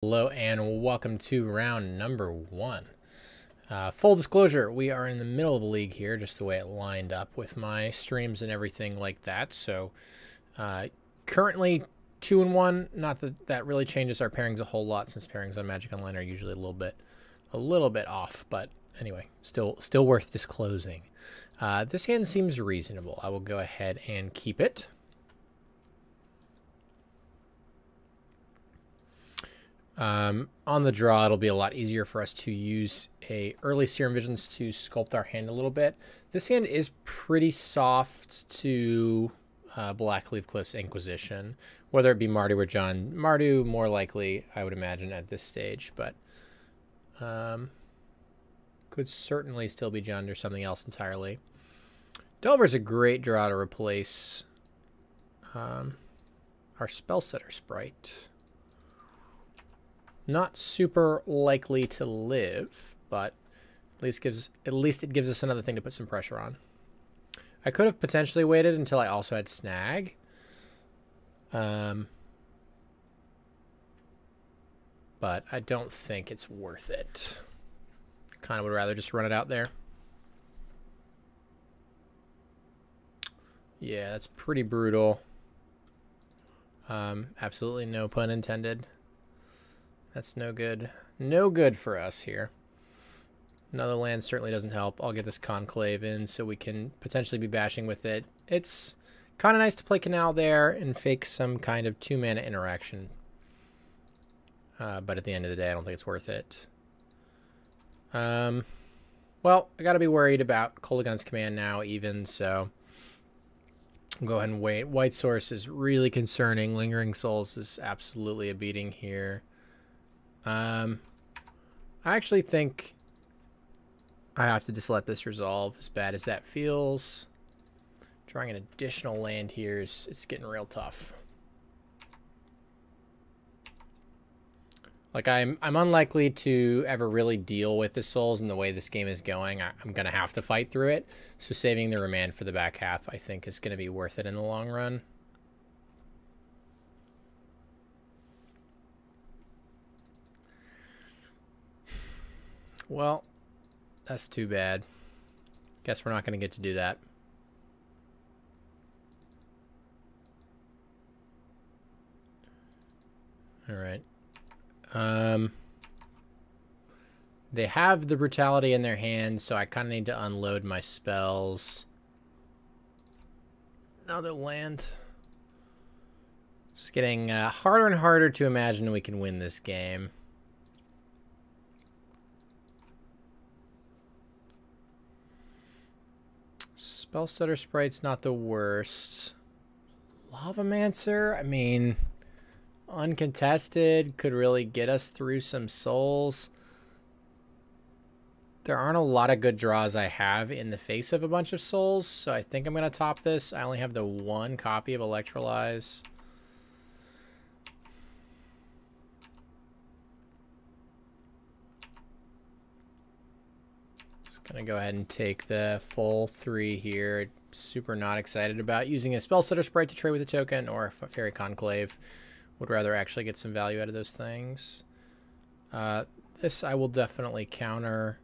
Hello and welcome to round number 1. Full disclosure, we are in the middle of the league here, just the way it lined up with my streams and everything like that. So currently 2-1. Not that that really changes our pairings a whole lot, since pairings on Magic Online are usually a little bit off. But anyway, still worth disclosing. This hand seems reasonable. I will go ahead and keep it. On the draw, it'll be a lot easier for us to use a early Serum Visions to sculpt our hand a little bit. This hand is pretty soft to Blackleaf Cliff's Inquisition, whether it be Mardu or John. Mardu, more likely, I would imagine, at this stage, but could certainly still be John or something else entirely. Delver's a great draw to replace our Spellsetter Sprite. Not super likely to live, but at least it gives us another thing to put some pressure on. I could have potentially waited until I also had Snag. But I don't think it's worth it. Kind of would rather just run it out there. Yeah, that's pretty brutal. Absolutely no pun intended. That's no good. No good for us here. Another land certainly doesn't help. I'll get this Conclave in so we can potentially be bashing with it. It's kind of nice to play Canal there and fake some kind of 2-mana interaction. But at the end of the day, I don't think it's worth it. Well, I got to be worried about Kolaghan's Command now even, so I'll go ahead and wait. White Source is really concerning. Lingering Souls is absolutely a beating here. I actually think I have to just let this resolve, as bad as that feels. Drawing an additional land here it's getting real tough. Like I'm unlikely to ever really deal with the souls in the way this game is going. I'm gonna have to fight through it. So saving the remand for the back half, I think, is gonna be worth it in the long run. Well, that's too bad. Guess we're not going to get to do that. All right. They have the Brutality in their hand, so I kind of need to unload my spells. Another land. It's getting harder and harder to imagine we can win this game. Spellstutter Sprite's not the worst. Pyromancer, I mean, uncontested, could really get us through some souls. There aren't a lot of good draws I have in the face of a bunch of souls, so I think I'm going to top this. I only have the 1 copy of Electrolyze. Gonna go ahead and take the full 3 here. Super not excited about using a Spellsetter Sprite to trade with a token or a Fairy Conclave. Would rather actually get some value out of those things. This I will definitely counter.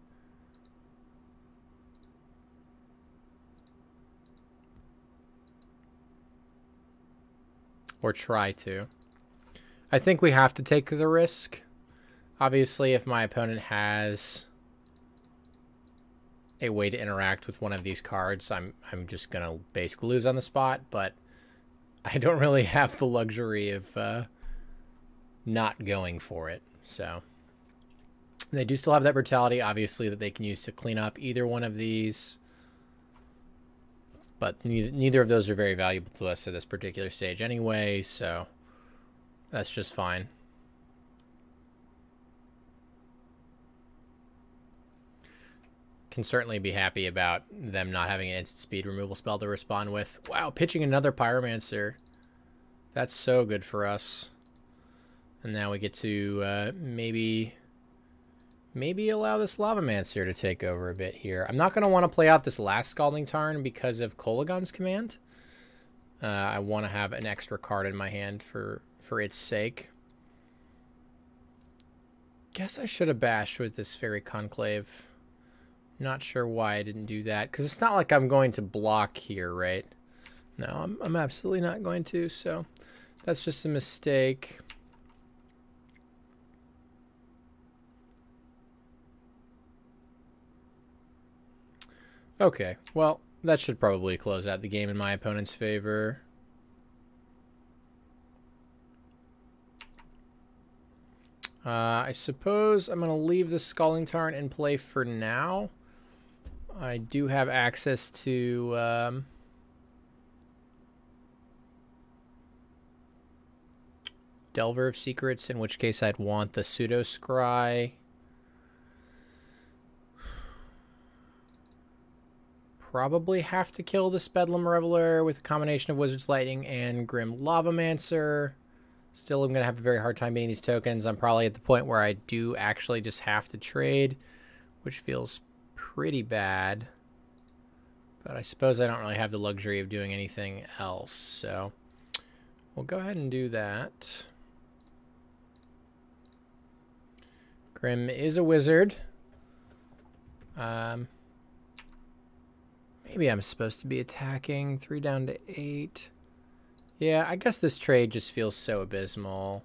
Or try to. I think we have to take the risk. Obviously, if my opponent has a way to interact with one of these cards, I'm just gonna basically lose on the spot, but I don't really have the luxury of not going for it. So they do still have that Brutality, obviously, that they can use to clean up either one of these, but neither of those are very valuable to us at this particular stage anyway, so that's just fine. Can certainly be happy about them not having an instant speed removal spell to respond with. Wow, pitching another Pyromancer. That's so good for us. And now we get to maybe allow this Lavamancer to take over a bit here. I'm not going to want to play out this last Scalding Tarn because of Kolaghan's Command. I want to have an extra card in my hand for its sake. Guess I should have bashed with this Fairy Conclave. Not sure why I didn't do that, because it's not like I'm going to block here, right? No, I'm absolutely not going to, so that's just a mistake. Okay, well, that should probably close out the game in my opponent's favor. I suppose I'm going to leave the Scalding Tarn in play for now. I do have access to Delver of Secrets, in which case I'd want the Pseudo Scry. Probably have to kill this Bedlam Reveler with a combination of Wizard's Lightning and Grim Lavamancer. Still, I'm going to have a very hard time beating these tokens. I'm probably at the point where I do actually just have to trade, which feels pretty bad. But I suppose I don't really have the luxury of doing anything else, so we'll go ahead and do that. Grim is a wizard. Maybe I'm supposed to be attacking. 3 down to 8. Yeah, I guess this trade just feels so abysmal.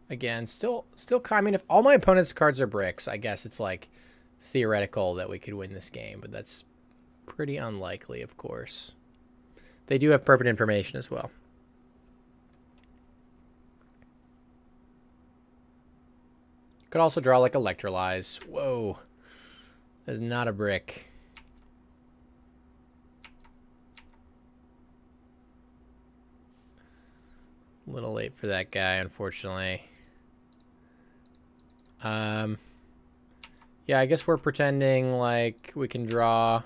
Again, still I mean, if all my opponent's cards are bricks, I guess it's like theoretical that we could win this game, but that's pretty unlikely, of course. They do have perfect information as well. Could also draw like Electrolyze. Whoa. That's not a brick. A little late for that guy, unfortunately. Yeah, I guess we're pretending like we can draw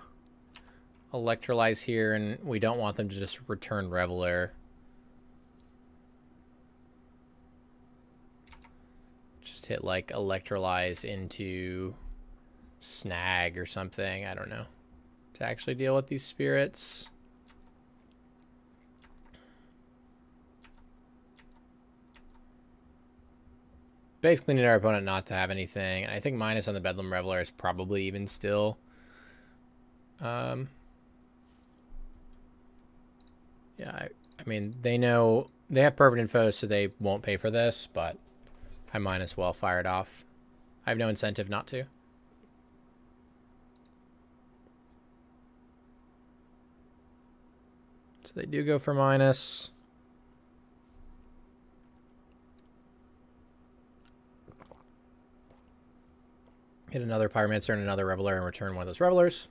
Electrolyze here, and we don't want them to just return Reveler. Just hit like Electrolyze into Snag or something, I don't know, to actually deal with these spirits. Basically need our opponent not to have anything. I think minus on the Bedlam Reveler is probably even still. Yeah, I mean, they know, they have perfect info, so they won't pay for this, but I might as well fire it off. I have no incentive not to. So they do go for minus. Hit another Pyromancer and another Reveler and return one of those Revelers.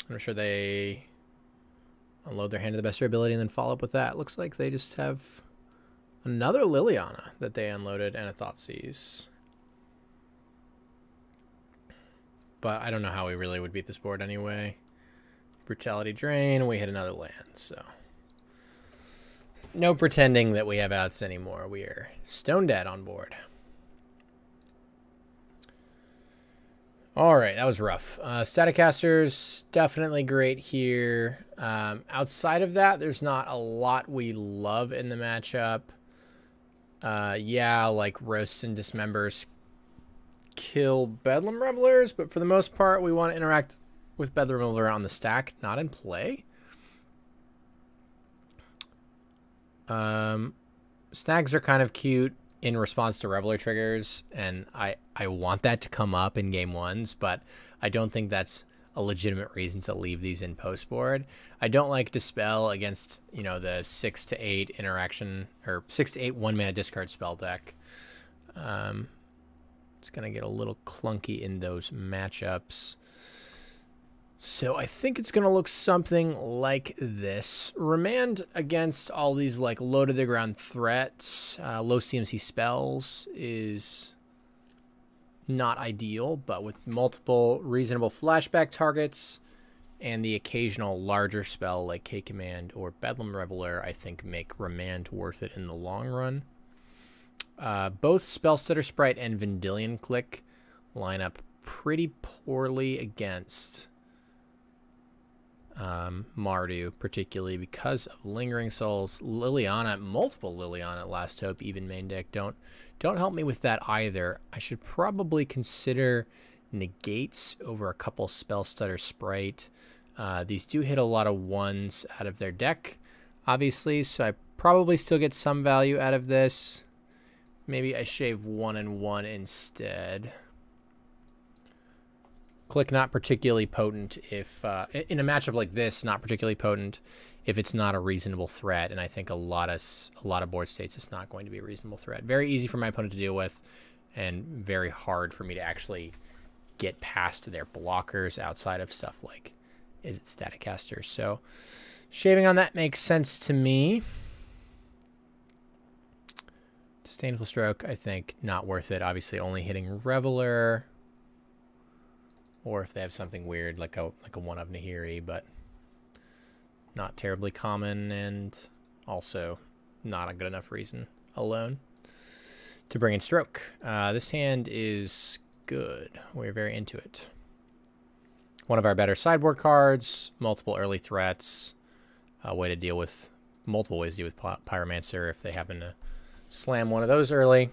I'm sure they unload their hand to the best of their ability and then follow up with that. Looks like they just have another Liliana that they unloaded and a Thoughtseize. But I don't know how we really would beat this board anyway. Brutality Drain, we hit another land, so no pretending that we have outs anymore. We are stone dead on board. All right, that was rough. Staticasters, definitely great here. Outside of that, there's not a lot we love in the matchup. Yeah, like Roasts and Dismembers kill Bedlam Revelers, but for the most part, we want to interact with Bedlam Reveler on the stack, not in play. Snags are kind of cute in response to Reveler triggers, and I want that to come up in game ones, but I don't think that's a legitimate reason to leave these in post board. I don't like Dispel against, you know, the 6 to 8 interaction, or 6 to 8 1-mana discard spell deck. It's going to get a little clunky in those matchups. So I think it's going to look something like this. Remand against all these like low to the ground threats, low CMC spells is not ideal, but with multiple reasonable flashback targets and the occasional larger spell like K-Command or Bedlam Reveler, I think make Remand worth it in the long run. Both Spellstutter Sprite and Vendilion Click line up pretty poorly against Mardu, particularly because of Lingering Souls. Liliana, multiple Liliana Last Hope, even main deck. Don't help me with that either. I should probably consider negates over a couple Spell Stutter Sprite. These do hit a lot of ones out of their deck, obviously, so I probably still get some value out of this. Maybe I shave 1 and 1 instead. Click not particularly potent if, in a matchup like this, not particularly potent if it's not a reasonable threat. And I think a lot of board states it's not going to be a reasonable threat. Very easy for my opponent to deal with, and very hard for me to actually get past their blockers outside of stuff like is it Staticaster. So shaving on that makes sense to me. Disdainful Stroke, I think not worth it. Obviously only hitting Reveler. Or if they have something weird like a one of Nahiri, but not terribly common, and also not a good enough reason alone to bring in Stroke. This hand is good. We're very into it. One of our better sideboard cards, multiple early threats, a way to deal with, multiple ways to deal with Pyromancer if they happen to slam one of those early.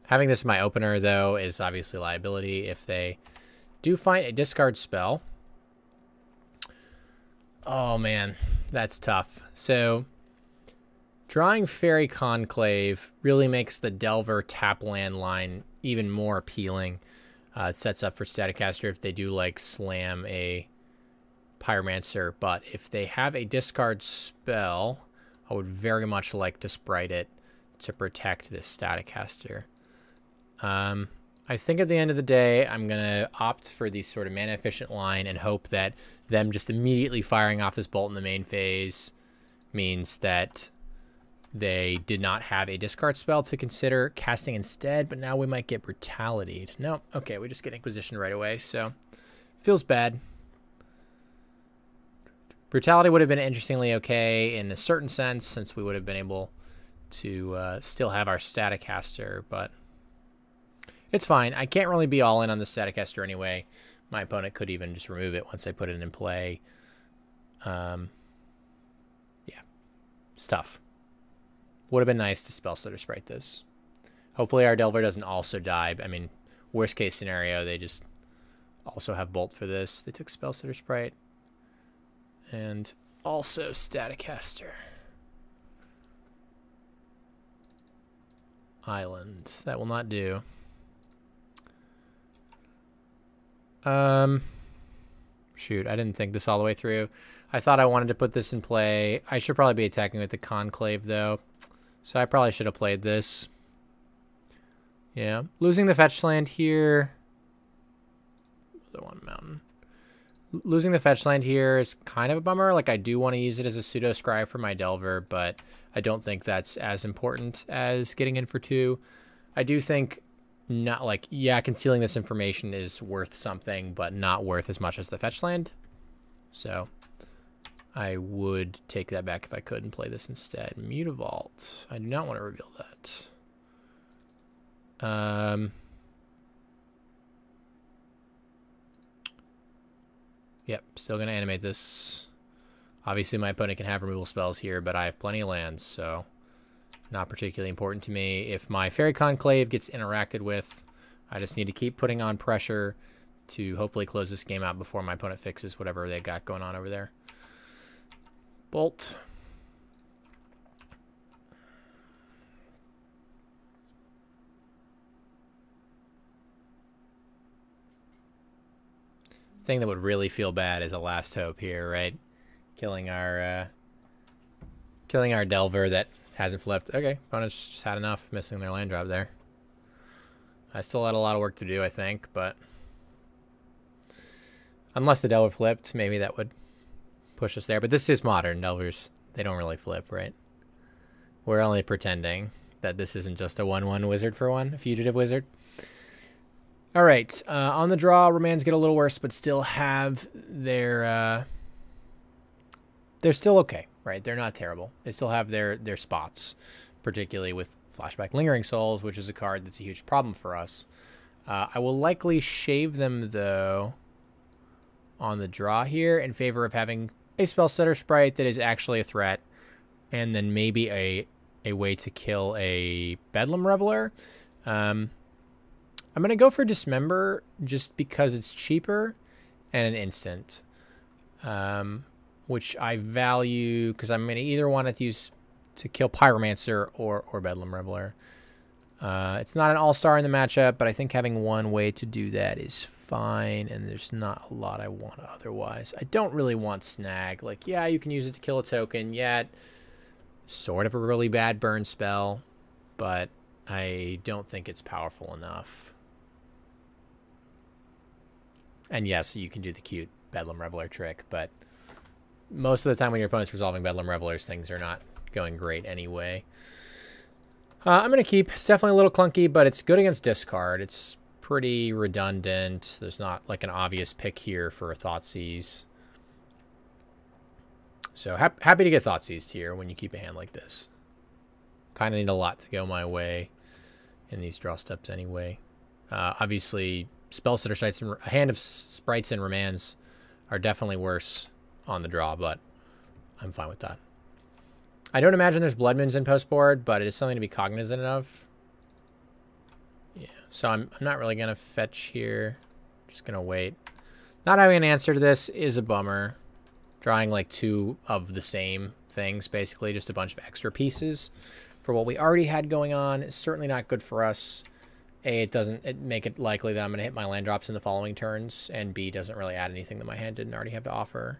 Having this in my opener, though, is obviously a liability. If they do find a discard spell... Oh, man. That's tough. So, drawing Fairy Conclave really makes the Delver tap land line even more appealing. It sets up for Staticaster if they do, like, slam a Pyromancer. But if they have a discard spell, I would very much like to sprite it to protect this Staticaster. I think at the end of the day, I'm going to opt for the sort of mana efficient line and hope that them just immediately firing off this bolt in the main phase means that they did not have a discard spell to consider casting instead, but now we might get Brutality'd. No, okay, we just get Inquisition right away, so feels bad. Brutality would have been interestingly okay in a certain sense, since we would have been able to still have our Staticaster, but it's fine. I can't really be all in on the Staticaster anyway. My opponent could even just remove it once I put it in play. Yeah, it's tough. Would have been nice to Spell Stutter Sprite this. Hopefully our Delver doesn't also die. I mean, worst case scenario, they just also have Bolt for this. They took Spell Stutter Sprite. And also Staticaster. Island. That will not do. Shoot, I didn't think this all the way through. I thought I wanted to put this in play. I should probably be attacking with the Conclave, though. So I probably should have played this. Yeah. Losing the fetch land here. The one mountain. Losing the fetch land here is kind of a bummer. Like, I do want to use it as a pseudo scry for my Delver, but I don't think that's as important as getting in for 2. I do think not like, yeah, concealing this information is worth something, but not worth as much as the fetch land. So I would take that back if I could and play this instead. Mutavault. I do not want to reveal that. Yep, still going to animate this. Obviously, my opponent can have removal spells here, but I have plenty of lands, so not particularly important to me. If my Fairy Conclave gets interacted with, I just need to keep putting on pressure to hopefully close this game out before my opponent fixes whatever they got going on over there. Bolt. Thing that would really feel bad is a Last Hope here, right? Killing our Delver that hasn't flipped. Okay, opponents just had enough missing their land drop there. I still had a lot of work to do, I think, but unless the Delver flipped, maybe that would push us there. But this is modern. Delvers, they don't really flip, right? We're only pretending that this isn't just a 1/1 wizard for one, a fugitive wizard. All right, on the draw, Remands get a little worse, but still have their... they're still okay, right? They're not terrible. They still have their spots, particularly with Flashback Lingering Souls, which is a card that's a huge problem for us. I will likely shave them, though. on the draw here in favor of having a Spell Stutter Sprite that is actually a threat, and then maybe a way to kill a Bedlam Reveler. I'm going to go for Dismember just because it's cheaper and an instant, which I value because I'm going to either want to use to kill Pyromancer or Bedlam Reveler. It's not an all-star in the matchup, but I think having one way to do that is fine, and there's not a lot I want otherwise. I don't really want Snag. Like, yeah, you can use it to kill a token, yet sort of a really bad burn spell, but I don't think it's powerful enough. And yes, you can do the cute Bedlam Reveler trick, but most of the time when your opponent's resolving Bedlam Revelers, things are not going great anyway. I'm going to keep. It's definitely a little clunky, but it's good against discard. It's pretty redundant. There's not like an obvious pick here for a Thoughtseize. So happy to get Thoughtseized here when you keep a hand like this. Kind of need a lot to go my way in these draw steps anyway. Obviously, Spell Stutter Sprites and a hand of Sprites and Remands are definitely worse on the draw, but I'm fine with that. I don't imagine there's Blood Moons in post board, but it is something to be cognizant of. Yeah, so I'm not really going to fetch here. Just going to wait. Not having an answer to this is a bummer. Drawing like two of the same things, basically just a bunch of extra pieces for what we already had going on is certainly not good for us. A, it make it likely that I'm going to hit my land drops in the following turns, and B, doesn't really add anything that my hand didn't already have to offer.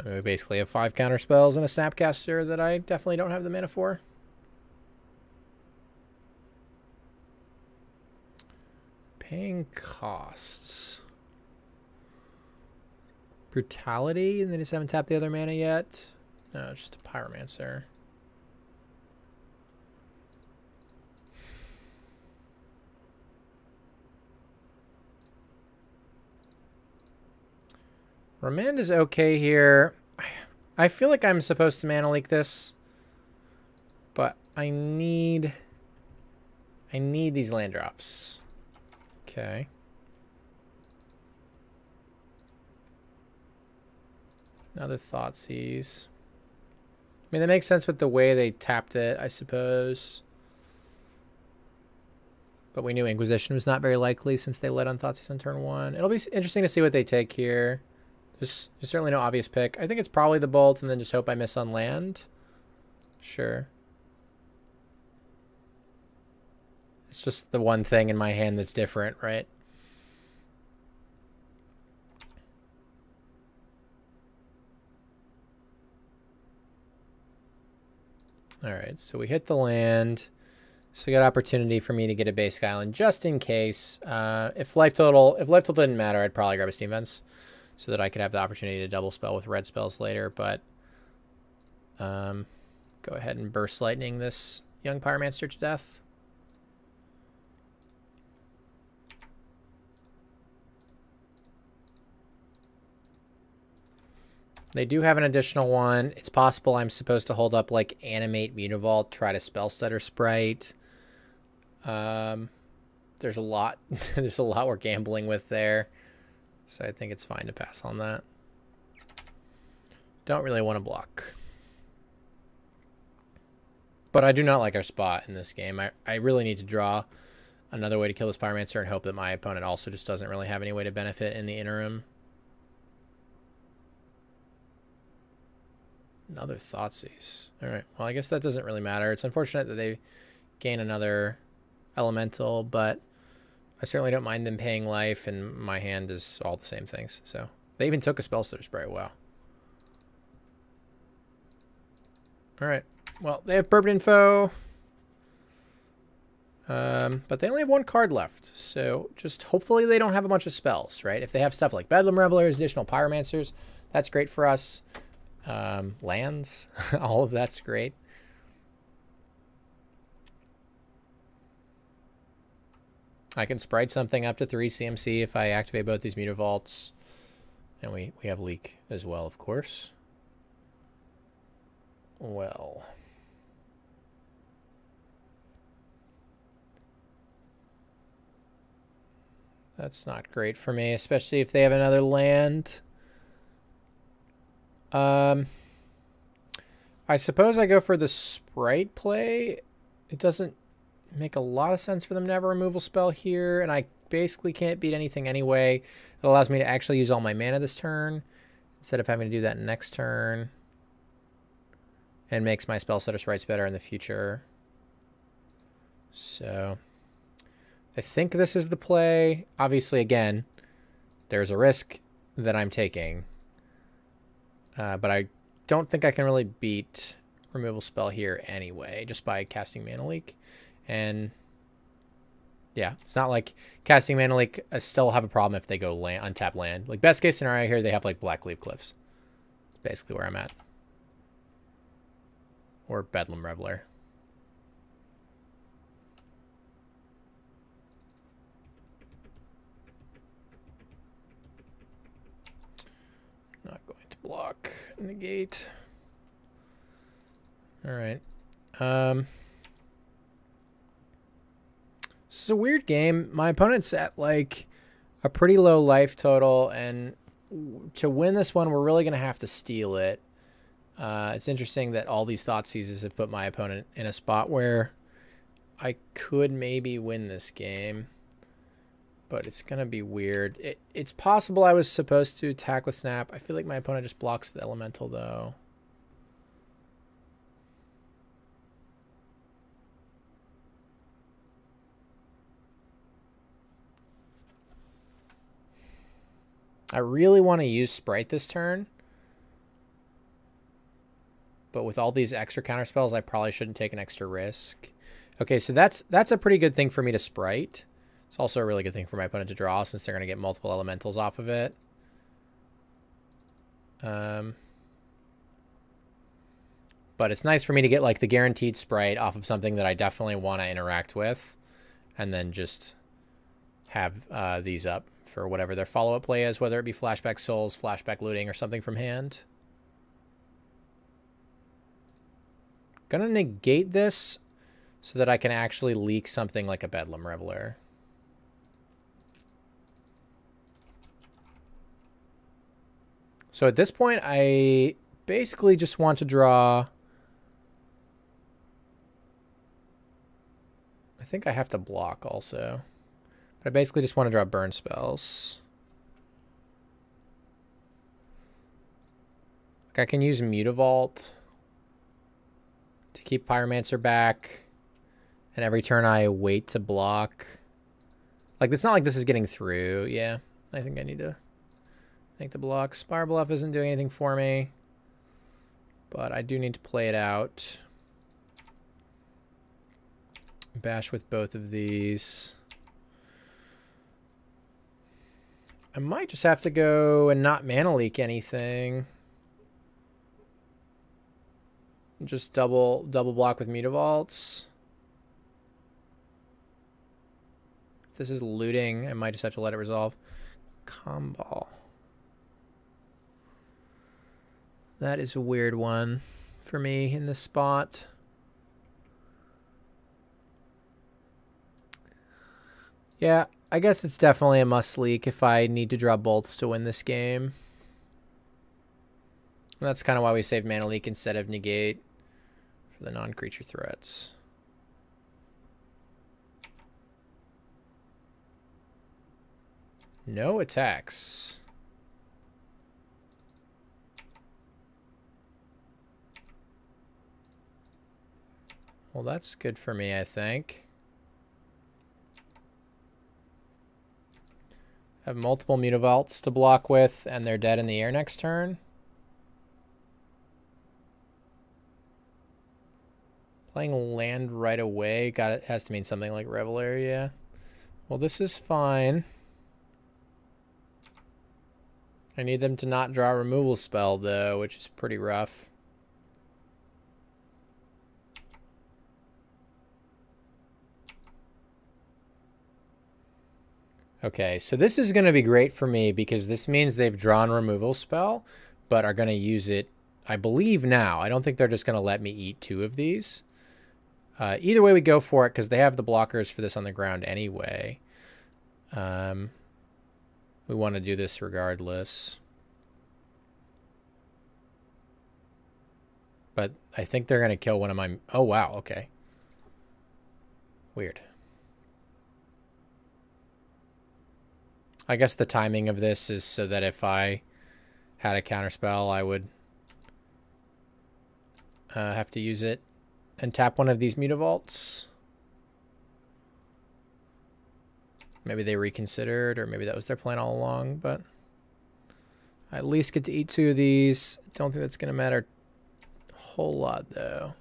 We basically have 5 counter spells and a Snapcaster that I definitely don't have the mana for. Paying costs. Brutality, and they just haven't tapped the other mana yet. No, it's just a Pyromancer. Remand is okay here. I feel like I'm supposed to mana leak this, but I need these land drops. Okay. Another Thoughtseize. I mean, that makes sense with the way they tapped it, I suppose. But we knew Inquisition was not very likely since they led on Thoughtseize on turn 1. It'll be interesting to see what they take here. There's certainly no obvious pick. I think it's probably the Bolt and then just hope I miss on land. Sure. It's just the one thing in my hand that's different, right? Alright, so we hit the land. So good opportunity for me to get a basic island just in case. If life total didn't matter, I'd probably grab a Steam Vents so that I could have the opportunity to double spell with red spells later, but go ahead and Burst Lightning this young Pyromancer to death. They do have an additional one. It's possible I'm supposed to hold up like Animate Mutavault, try to Spell Stutter Sprite. There's a lot there's a lot we're gambling with there. So I think it's fine to pass on that. Don't really want to block. But I do not like our spot in this game. I really need to draw another way to kill this Pyromancer and hope that my opponent also just doesn't really have any way to benefit in the interim. Another Thoughtseize. Alright, well I guess that doesn't really matter. It's unfortunate that they gain another elemental, but I certainly don't mind them paying life, and my hand is all the same things. So they even took a Spell Stutter Sprite. Wow. Alright, well they have Burp Info. But they only have 1 card left, so just hopefully they don't have a bunch of spells, right? If they have stuff like Bedlam Revelers, additional Pyromancers, that's great for us. Lands, all of that's great. I can Sprite something up to 3 CMC if I activate both these Mutavaults. And we have Leak as well, of course. well. That's not great for me, especially if they have another land. I suppose I go for the Sprite play. It doesn't make a lot of sense for them to have a removal spell here, and I basically can't beat anything anyway. It allows me to actually use all my mana this turn instead of having to do that next turn, and makes my spell setter sprites better in the future. So I think this is the play. Obviously, again, there's a risk that I'm taking, but I don't think I can really beat removal spell here anyway, just by casting Mana Leak. And yeah, it's not like casting Mana Leak, I still have a problem if they go untap land. Like, best case scenario here, they have like Black Leaf Cliffs. Basically where I'm at. Or Bedlam Reveler. Not going to block, negate. All right. This is a weird game. My opponent's at like a pretty low life total, and to win this one, we're really going to have to steal it. It's interesting that all these Thought Seizes have put my opponent in a spot where I could maybe win this game, but it's going to be weird. It's possible I was supposed to attack with Snap. I feel like my opponent just blocks the Elemental, though. I really want to use Sprite this turn, but with all these extra counter spells, I probably shouldn't take an extra risk. Okay, so that's a pretty good thing for me to Sprite. It's also a really good thing for my opponent to draw, since they're going to get multiple elementals off of it. But it's nice for me to get like the guaranteed Sprite off of something that I definitely want to interact with, and then just have these up for whatever their follow-up play is, whether it be Flashback Souls, Flashback Looting, or something from hand. Gonna negate this so that I can actually leak something like a Bedlam Reveler. So at this point, I basically just want to draw... I think I have to block also. But I basically just want to draw burn spells. Like, I can use Mutavault to keep Pyromancer back, and every turn I wait to block. Like, it's not like this is getting through. Yeah, I think I need to make the block. Spire Bluff isn't doing anything for me, but I do need to play it out. Bash with both of these. I might just have to go and not Mana Leak anything. Just double block with Mutavaults. If this is looting, I might just have to let it resolve. Comball. That is a weird one for me in this spot. Yeah, I guess it's definitely a must leak if I need to draw bolts to win this game. And that's kind of why we saved Mana Leak instead of negate for the non-creature threats. No attacks. Well, that's good for me, I think. I have multiple Mutavaults to block with, and they're dead in the air next turn. Playing land right away has to mean something like Reveler, yeah. Well, this is fine. I need them to not draw a removal spell, though, which is pretty rough. Okay, so this is going to be great for me because this means they've drawn removal spell, but are going to use it I believe now. I don't think they're just going to let me eat 2 of these. Either way we go for it, because they have the blockers for this on the ground anyway. We want to do this regardless. But I think they're going to kill one of my... Oh, wow, okay. Weird. I guess the timing of this is so that if I had a counterspell, I would have to use it and tap one of these Mutavaults. Maybe they reconsidered, or maybe that was their plan all along, but I at least get to eat 2 of these. Don't think that's going to matter a whole lot, though.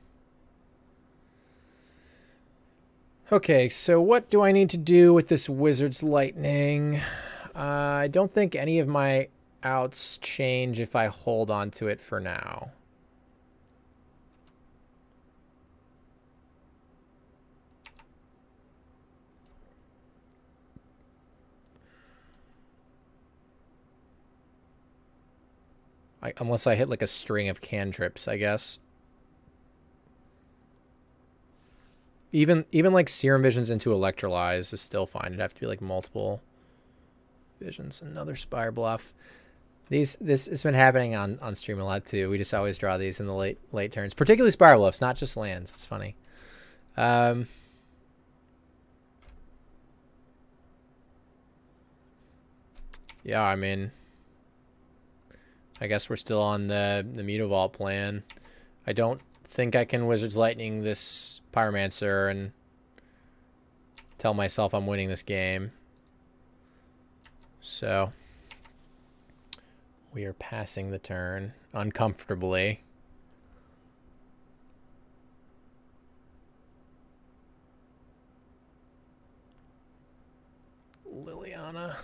Okay, so what do I need to do with this Wizard's Lightning? I don't think any of my outs change if I hold on to it for now. Unless I hit like a string of cantrips, I guess. Even like Serum Visions into Electrolyze is still fine. It'd have to be like multiple visions. Another Spire Bluff. This has been happening on stream a lot too. We just always draw these in the late turns, particularly Spire Bluffs, not just lands. It's funny. Yeah, I mean, I guess we're still on the Mutavault plan. I don't think I can Wizard's Lightning this Pyromancer and tell myself I'm winning this game. So we are passing the turn uncomfortably. Liliana.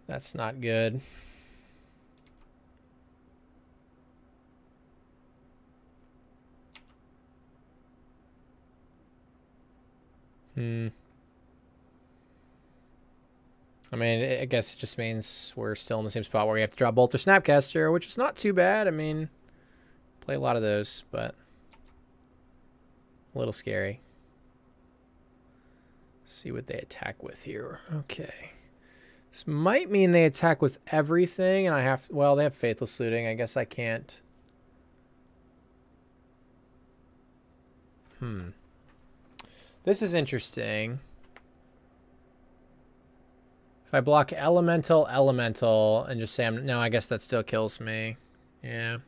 That's not good. I mean, I guess it just means we're still in the same spot where we have to draw Bolt or Snapcaster, which is not too bad. I mean, play a lot of those, but a little scary. See what they attack with here. Okay. This might mean they attack with everything, and I have... Well, they have Faithless Looting. I guess I can't... This is interesting. If I block Elemental, and just say I'm... No, I guess that still kills me. Yeah.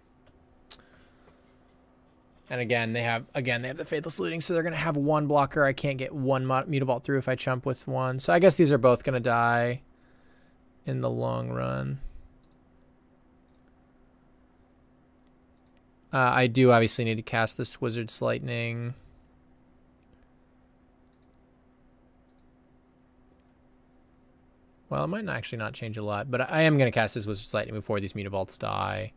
And again, they have the Faithless Looting, so they're going to have one blocker. I can't get one Mutavault through if I chump with one. So I guess these are both going to die in the long run. I do obviously need to cast this Wizard's Lightning. Well, it might actually not change a lot, but I am going to cast this Wizard's Lightning before these Mutavaults die.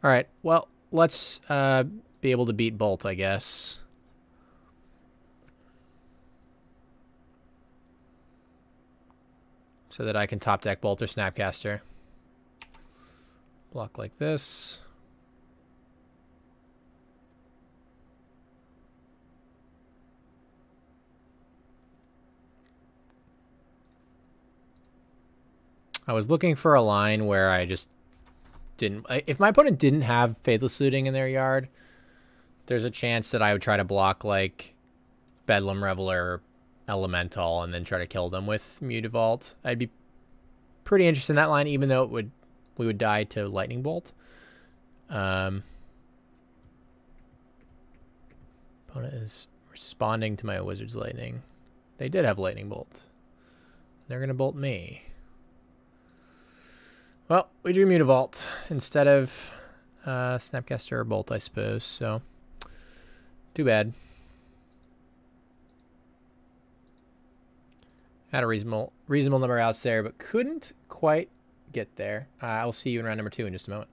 All right, well, let's be able to beat Bolt, I guess. So that I can top deck Bolt or Snapcaster. Block like this. I was looking for a line where I just didn't... If my opponent didn't have Faithless Looting in their yard, there's a chance that I would try to block like Bedlam Reveler, Elemental, and then try to kill them with Mutavault. I'd be pretty interested in that line, even though we would die to Lightning Bolt. Opponent is responding to my Wizard's Lightning. They did have Lightning Bolt. They're going to bolt me. Well, we drew Mutavault instead of Snapcaster or Bolt, I suppose, so too bad. Had a reasonable number of outs there, but couldn't quite get there. I'll see you in round number 2 in just a moment.